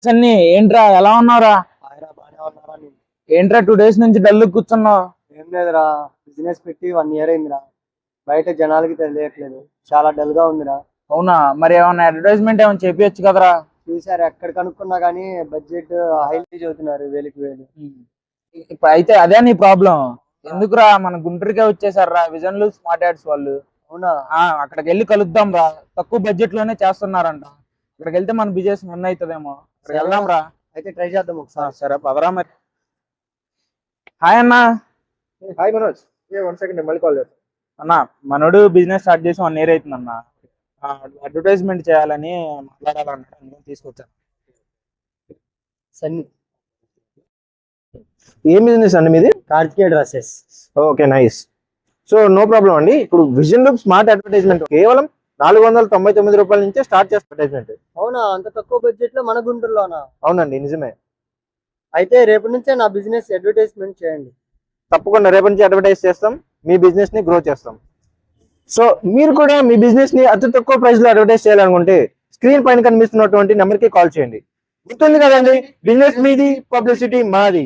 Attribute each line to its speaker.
Speaker 1: సన్ని ఏంట్రా ఎలా ఉన్నావురా?
Speaker 2: బాగానే ఉన్నారా?
Speaker 1: ఏంట్రా 2 days నుంచి డల్ కూర్చున్నావు?
Speaker 2: ఏం లేదురా, బిజినెస్ పెట్టి 1 year అయిందిరా. బయట జనాలకి తెలియట్లేదు, చాలా డల్ గా ఉందిరా.
Speaker 1: అవునా, మరి ఏమన్నా అడ్వర్టైజ్మెంట్ ఏమైనా చేపియచ్చు కదరా?
Speaker 2: చూసారు, ఎక్కడ కనుక్కున్నా కానీ బడ్జెట్ హైలీ చదువుతున్నారు, 1000కి 1000.
Speaker 1: ఇప్పుడు అయితే అదే నీ ప్రాబ్లం. ఎందుకురా, మన గుంటూరుకే వచ్చేసారా విజన్ లూప్ స్మార్ట్ యాడ్స్ వాళ్ళు.
Speaker 2: అవునా?
Speaker 1: అక్కడికి వెళ్ళి కలుద్దాం రా, తక్కువ బడ్జెట్ లోనే చేస్తున్నారంట. అక్కడికి వెళ్తే మన బిజినెస్ రన్ అవుతుందేమో. అక్కడికి వెళ్దాం రా.
Speaker 2: అయితే ట్రై చేద్దాం ఒకసారి.
Speaker 1: సరే పదరా మరి. హాయ్ అన్న.
Speaker 2: హాయ్ మనోజ్, 1 second మళ్ళీ కాల్ చేస్తాను.
Speaker 1: అన్న, మనోడు బిజినెస్ స్టార్ట్ చేసి 1 year అవుతుంది అన్న. అడ్వర్టైజ్మెంట్ చేయాలని మాట్లాడాలన్నాడు, తీసుకొచ్చాను.
Speaker 2: సన్ని,
Speaker 3: ఏం బిజినెస్ అండి మీది?
Speaker 2: Karthikeya dresses.
Speaker 3: Okay, nice. So no problem అండి. ఇప్పుడు విజన్ లూప్ స్మార్ట్ అడ్వర్టైజ్మెంట్ కేవలం 499 రూపాయల నుంచే స్టార్ట్ చేస్తారు అడ్వర్టైజ్మెంట్.
Speaker 2: అవునా? అంత తక్కువ బడ్జెట్ లో మన గుంటూరులోనా?
Speaker 3: అవునండి, నిజమే.
Speaker 2: అయితే రేపటి నుంచే నా బిజినెస్ అడ్వర్టైజ్మెంట్ చేయండి.
Speaker 3: తప్పకుండా రేపటి నుంచి అడ్వర్టైజ్ చేస్తాం, మీ బిజినెస్ ని గ్రో చేస్తాం. సో మీరు కూడా మీ బిజినెస్ ని అతి తక్కువ ప్రైస్ లో అడ్వర్టైజ్ చేయాలనుకుంటే స్క్రీన్ పైన కనిపిస్తున్నటువంటి నెంబర్ కి కాల్ చేయండి. గుర్తుంది కదండి, బిజినెస్ మీది, పబ్లిసిటీ మాది.